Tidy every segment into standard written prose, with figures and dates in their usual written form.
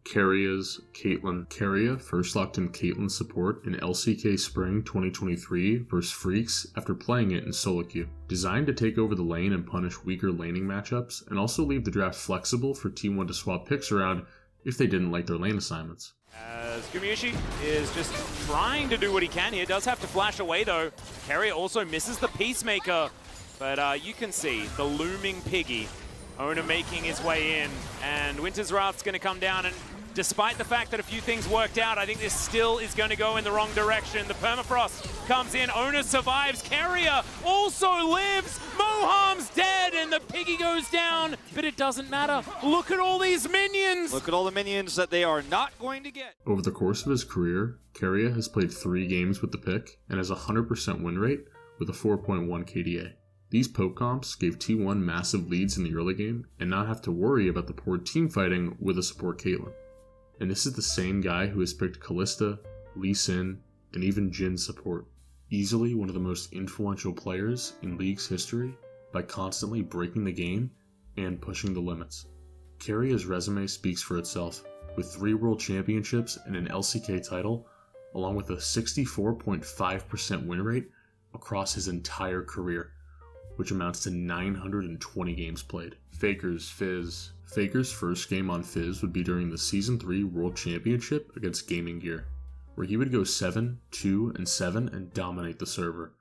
Keria's Caitlyn. Keria first locked in Caitlyn's support in LCK Spring 2023 vs Freaks after playing it in solo queue. Designed to take over the lane and punish weaker laning matchups, and also leave the draft flexible for Team 1 to swap picks around if they didn't like their lane assignments. As Gumiushi is just trying to do what he can here, does have to flash away though. Keria also misses the Peacemaker, but you can see the looming Piggy. Owner making his way in, and Winter's Wrath's going to come down, and despite the fact that a few things worked out, I think this still is going to go in the wrong direction. The Permafrost comes in, Owner survives, Keria also lives, Moham's dead, and the Piggy goes down, but it doesn't matter. Look at all these minions! Look at all the minions that they are not going to get. Over the course of his career, Keria has played 3 games with the pick and has a 100% win rate with a 4.1 KDA. These poke comps gave T1 massive leads in the early game and not have to worry about the poor team fighting with a support Caitlyn. And this is the same guy who has picked Kalista, Lee Sin, and even Jhin support. Easily one of the most influential players in League's history by constantly breaking the game and pushing the limits. Keria's resume speaks for itself, with 3 World Championships and an LCK title, along with a 64.5% win rate across his entire career, which amounts to 920 games played. Faker's Fizz. Faker's first game on Fizz would be during the Season 3 World Championship against Gaming Gear, where he would go 7, 2, and 7 and dominate the server.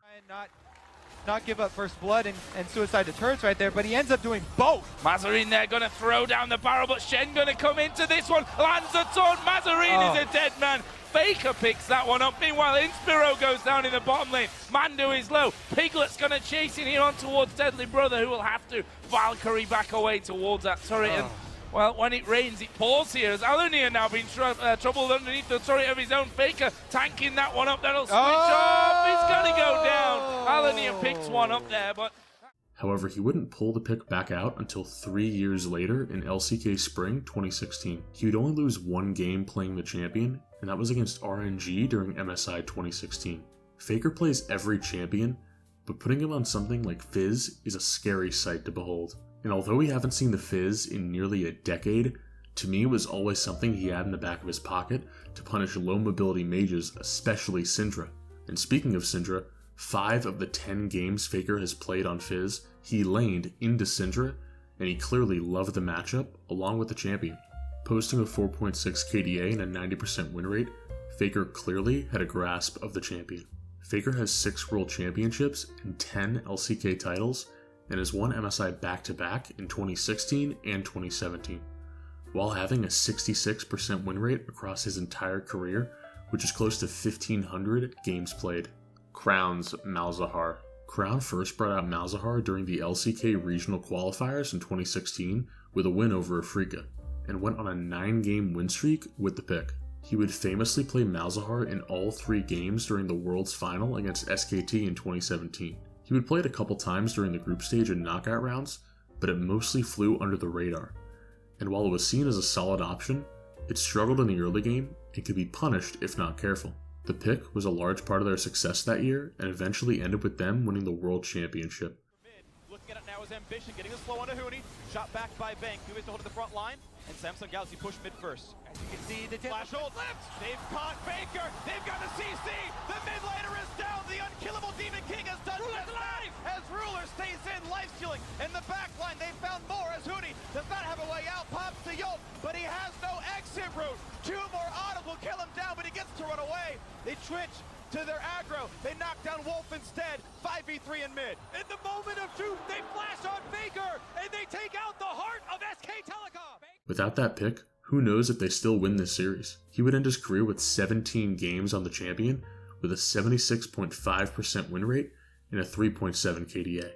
Not give up first blood and suicide to turrets right there, but he ends up doing both. Mazarine there gonna throw down the barrel, but Shen gonna come into this one, lands a taunt, Mazarine is a dead man. Faker picks that one up. Meanwhile, Inspiro goes down in the bottom lane. Mando is low. Piglet's going to chase in here on towards Deadly Brother, who will have to Valkyrie back away towards that turret. And, well, when it rains, it pours here. As Alunir now being troubled underneath the turret of his own. Faker tanking that one up. That'll switch off. It's going to go down. Alunir picks one up there, but... However, he wouldn't pull the pick back out until 3 years later in LCK Spring 2016. He would only lose 1 game playing the champion, and that was against RNG during MSI 2016. Faker plays every champion, but putting him on something like Fizz is a scary sight to behold. And although we haven't seen the Fizz in nearly a decade, to me it was always something he had in the back of his pocket to punish low mobility mages, especially Syndra. And speaking of Syndra, 5 of the 10 games Faker has played on Fizz, he laned into Syndra, and he clearly loved the matchup along with the champion. Posting a 4.6 KDA and a 90% win rate, Faker clearly had a grasp of the champion. Faker has 6 World Championships and 10 LCK titles, and has won MSI back-to-back in 2016 and 2017, while having a 66% win rate across his entire career, which is close to 1,500 games played. Crown's Malzahar. Crown first brought out Malzahar during the LCK regional qualifiers in 2016 with a win over Afrika, and went on a 9-game win streak with the pick. He would famously play Malzahar in all 3 games during the World's Final against SKT in 2017. He would play it a couple times during the group stage and knockout rounds, but it mostly flew under the radar. And while it was seen as a solid option, it struggled in the early game and could be punished if not careful. The pick was a large part of their success that year, and eventually ended with them winning the World Championship. Looking at it now is Ambition, getting a slow on Huni, shot back by Bank, who is to hold at the front line, and Samsung Galaxy push mid first. As you can see, the flash hold left, they've caught Baker, they've got the CC, the mid laner is down, the unkillable Demon King has done just that, as Ruler stays in, life stealing, in the back line, they found more as Huni does not have a way out, pops to Yolt, but he has no exit route. 2 more autos will kill him down, but he gets to run away. They twitch to their aggro. They knock down Wolf instead. 5v3 in mid. In the moment of truth, they flash on Faker, and they take out the heart of SK Telecom. Without that pick, who knows if they still win this series. He would end his career with 17 games on the champion, with a 76.5% win rate and a 3.7 KDA.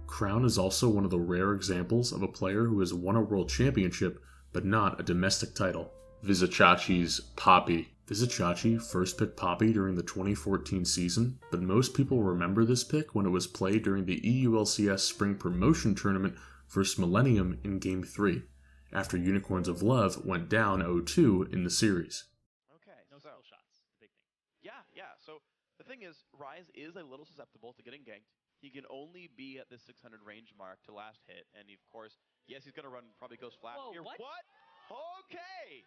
Crown is also one of the rare examples of a player who has won a world championship, but not a domestic title. Vizicsacsi's Poppy. Vizicsacsi first picked Poppy during the 2014 season, but most people remember this pick when it was played during the EULCS Spring Promotion Tournament versus Millennium in Game 3, after Unicorns of Love went down 0-2 in the series. Okay, no skill shots, the big thing. Yeah, so the thing is, Ryze is a little susceptible to getting ganked. He can only be at the 600 range mark to last hit, and of course, yes, he's going to run probably Ghost Flash here. What? Okay!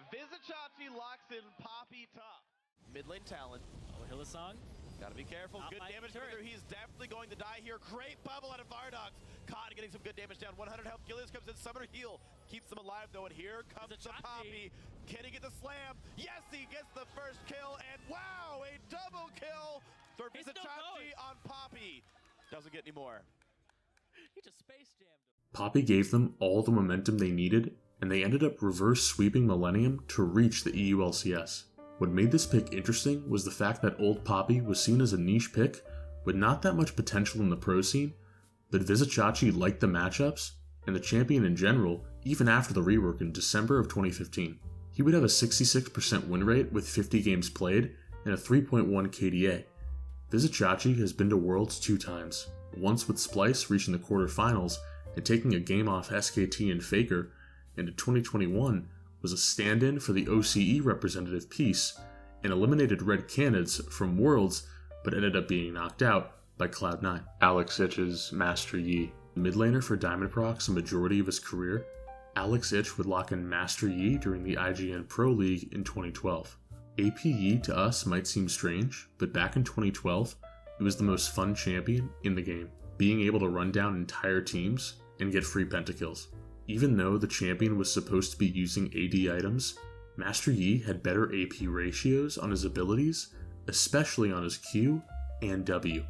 Vizicsacsi locks in Poppy top. Mid lane Talon. Oh, Hillsong. Gotta be careful. Good damage further. He's definitely going to die here. Great bubble out of Vardox. Caught getting some good damage down. 100 health. Gillius comes in. Summoner heal. Keeps them alive though. And here comes the Poppy. Can he get the slam? Yes, he gets the first kill. And wow, a double kill for Vizicsacsi on Poppy. Doesn't get any more. He just space jammed him. Poppy gave them all the momentum they needed, and they ended up reverse sweeping Millennium to reach the EU LCS. What made this pick interesting was the fact that old Poppy was seen as a niche pick with not that much potential in the pro scene, but Vizicsacsi liked the matchups and the champion in general even after the rework in December of 2015. He would have a 66% win rate with 50 games played and a 3.1 KDA. Vizicsacsi has been to Worlds 2 times, once with Splice reaching the quarterfinals and taking a game off SKT and Faker, and in 2021 was a stand-in for the OCE representative Peace and eliminated Red Canids from Worlds but ended up being knocked out by Cloud9. Alex Itch's Master Yi. Mid laner for DiamondProx a majority of his career, Alex Itch would lock in Master Yi during the IGN Pro League in 2012. AP Yi to us might seem strange, but back in 2012, it was the most fun champion in the game, being able to run down entire teams and get free pentakills. Even though the champion was supposed to be using AD items, Master Yi had better AP ratios on his abilities, especially on his Q and W.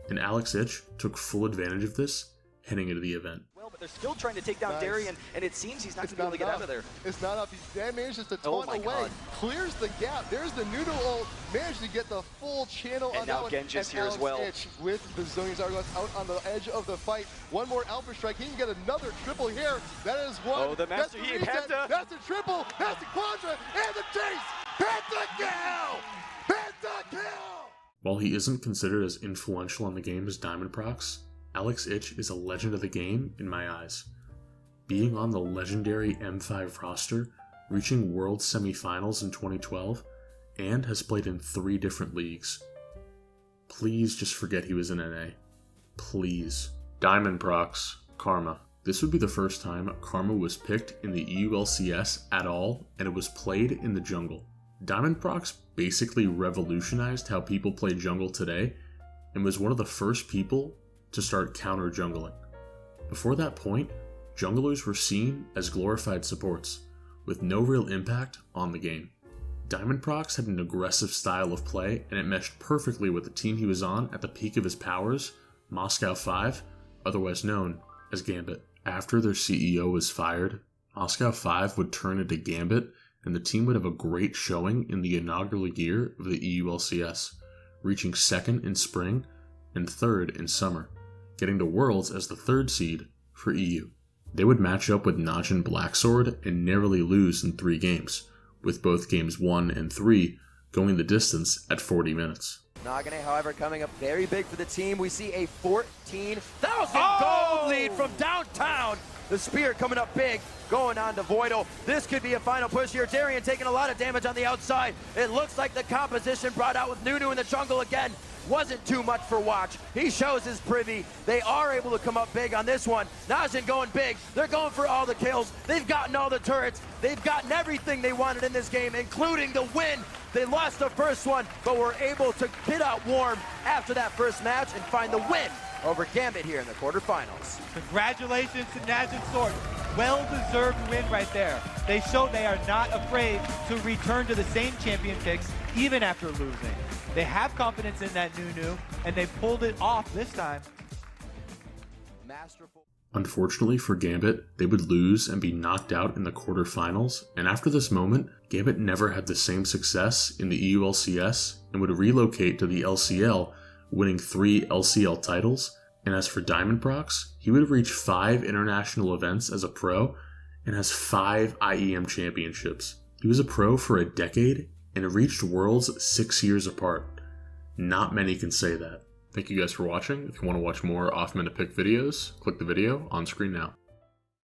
And Alex Itch took full advantage of this heading into the event. But they're still trying to take down Darian, and it seems he's not going to be able to get out of there. It's not up. He manages to taunt away, God. Clears the gap. There's the Nuno ult, managed to get the full channel on that one. And now Genji's here Alex as well. Itch with the Zillion's Argos out on the edge of the fight. One more Alpha Strike. He can get another triple here. That is one. Oh, the Master Yi Penta. That's a triple. That's the quadra. And the chase. Pentakill! Pentakill! While he isn't considered as influential in the game as DiamondProx, Alex Itch is a legend of the game in my eyes. Being on the legendary M5 roster, reaching World Semifinals in 2012, and has played in 3 different leagues. Please just forget he was in NA. Please. DiamondProx, Karma. This would be the first time Karma was picked in the EULCS at all, and it was played in the jungle. DiamondProx basically revolutionized how people play jungle today, and was one of the first people to start counter jungling. Before that point, junglers were seen as glorified supports, with no real impact on the game. DiamondProx had an aggressive style of play, and it meshed perfectly with the team he was on at the peak of his powers, Moscow 5, otherwise known as Gambit. After their CEO was fired, Moscow 5 would turn into Gambit, and the team would have a great showing in the inaugural year of the EULCS, reaching 2nd in spring and 3rd in summer, getting to Worlds as the 3rd seed for EU. They would match up with Najin Blacksword and narrowly lose in 3 games, with both games 1 and 3 going the distance at 40 minutes. Nagane, however, coming up very big for the team. We see a 14,000 gold lead from downtown. The Spear coming up big, going on to Voidal. This could be a final push here. Darian taking a lot of damage on the outside. It looks like the composition brought out with Nunu in the jungle again wasn't too much for Watch. He shows his privy. They are able to come up big on this one. Najin going big. They're going for all the kills. They've gotten all the turrets. They've gotten everything they wanted in this game, including the win. They lost the first one, but were able to get out warm after that first match and find the win over Gambit here in the quarterfinals. Congratulations to Najin Sword. Well-deserved win right there. They show they are not afraid to return to the same champion picks even after losing. They have confidence in that Nunu, and they pulled it off this time. Masterful. Unfortunately for Gambit, they would lose and be knocked out in the quarterfinals, and after this moment, Gambit never had the same success in the EULCS and would relocate to the LCL, winning 3 LCL titles. And as for DiamondProx, he would reach 5 international events as a pro and has 5 IEM championships. He was a pro for a decade and reached Worlds 6 years apart. Not many can say that. Thank you guys for watching. If you want to watch more off-minute pick videos, click the video on screen now.